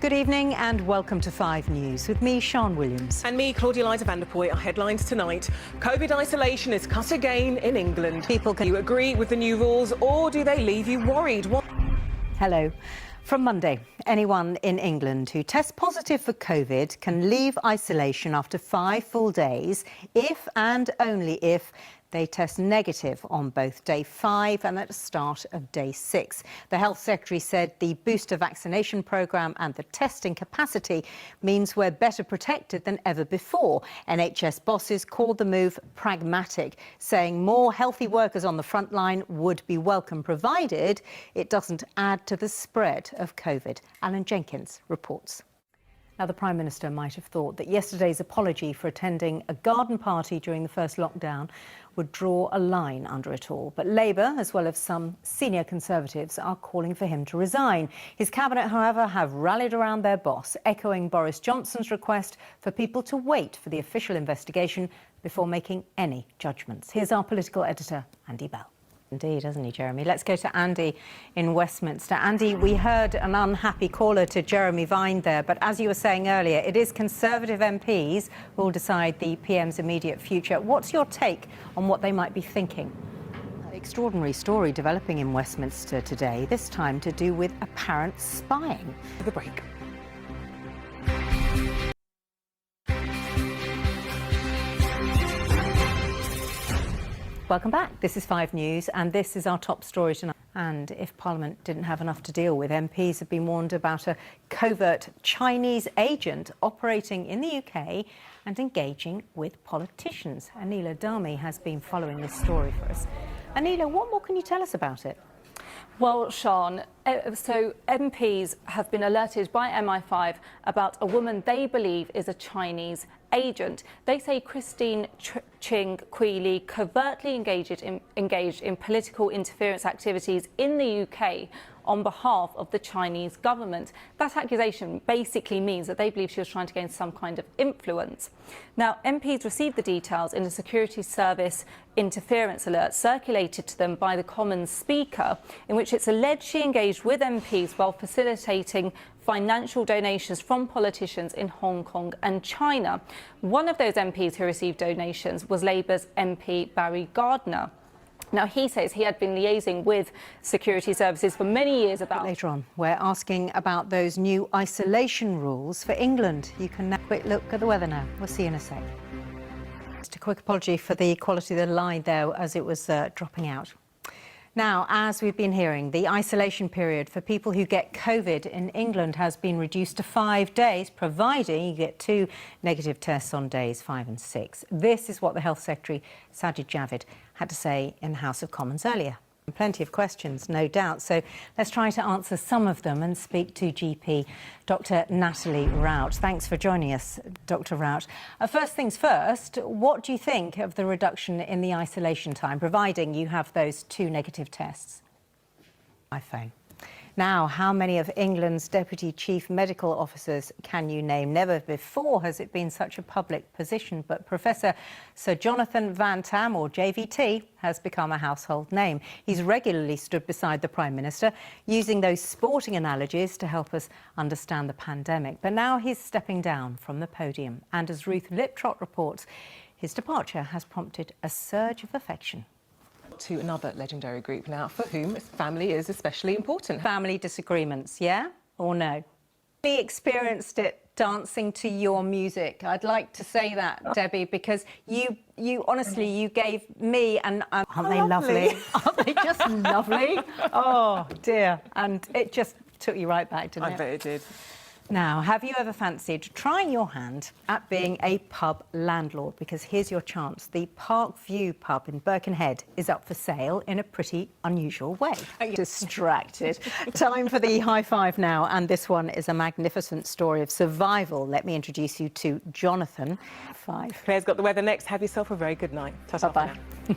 Good evening and welcome to 5 News with me, Sian Williams. And me, Claudia Liza Vanderpoy. Our headlines tonight. COVID isolation is cut again in England. People Do you agree with the new rules or do they leave you worried? Hello. From Monday, anyone in England who tests positive for COVID can leave isolation after 5 full days if and only if they test negative on both day 5 and at the start of day 6. The Health Secretary said the booster vaccination programme and the testing capacity means we're better protected than ever before. NHS bosses called the move pragmatic, saying more healthy workers on the front line would be welcome, provided it doesn't add to the spread of COVID. Alan Jenkins reports. Now, the Prime Minister might have thought that yesterday's apology for attending a garden party during the first lockdown would draw a line under it all. But Labour, as well as some senior Conservatives, are calling for him to resign. His cabinet, however, have rallied around their boss, echoing Boris Johnson's request for people to wait for the official investigation before making any judgments. Here's our political editor, Andy Bell. Indeed, hasn't he, Jeremy? Let's go to Andy in Westminster. Andy, we heard an unhappy caller to Jeremy Vine there, but as you were saying earlier, it is Conservative MPs who will decide the PM's immediate future. What's your take on what they might be thinking? Extraordinary story developing in Westminster today, this time to do with apparent spying. The break. Welcome back. This is 5 News and this is our top story tonight. And if Parliament didn't have enough to deal with, MPs have been warned about a covert Chinese agent operating in the UK and engaging with politicians. Anila Dami has been following this story for us. Anila, what more can you tell us about it? Well, Sian, so MPs have been alerted by MI5 about a woman they believe is a Chinese agent. They say Christine Ching Kui Li covertly engaged in political interference activities in the UK on behalf of the Chinese government. That accusation basically means that they believe she was trying to gain some kind of influence. Now, MPs received the details in a security service interference alert circulated to them by the Commons Speaker, in which it's alleged she engaged with MPs while facilitating financial donations from politicians in Hong Kong and China. One of those MPs who received donations was Labour's MP Barry Gardiner. Now, he says he had been liaising with security services for many years about... Later on, we're asking about those new isolation rules for England. You can have a quick look at the weather now. We'll see you in a sec. Just a quick apology for the quality of the line, though, as it was dropping out. Now, as we've been hearing, the isolation period for people who get COVID in England has been reduced to 5 days, providing you get 2 negative tests on days 5 and 6. This is what the Health Secretary, Sajid Javid, had to say in the House of Commons earlier. Plenty of questions, no doubt. So let's try to answer some of them and speak to GP Dr. Natalie Rout. Thanks for joining us, Dr. Rout. First things first, what do you think of the reduction in the isolation time, providing you have those 2 negative tests? iPhone. Now, how many of England's Deputy Chief Medical Officers can you name? Never before has it been such a public position, but Professor Sir Jonathan Van Tam, or JVT, has become a household name. He's regularly stood beside the Prime Minister, using those sporting analogies to help us understand the pandemic. But now he's stepping down from the podium. And as Ruth Liptrot reports, his departure has prompted a surge of affection. To another legendary group now, for whom family is especially important. Family disagreements, yeah or no? We experienced it dancing to your music. I'd like to say that, Debbie, because you honestly, you gave me and aren't they lovely? Aren't they just lovely? Oh dear, and it just took you right back, didn't it? I bet it did. Now, have you ever fancied trying your hand at being a pub landlord? Because here's your chance. The Park View pub in Birkenhead is up for sale in a pretty unusual way. Distracted. Time for the high five now, and this one is a magnificent story of survival. Let me introduce you to Jonathan. 5. Claire's got the weather next. Have yourself a very good night. Ta-ta. Bye-bye.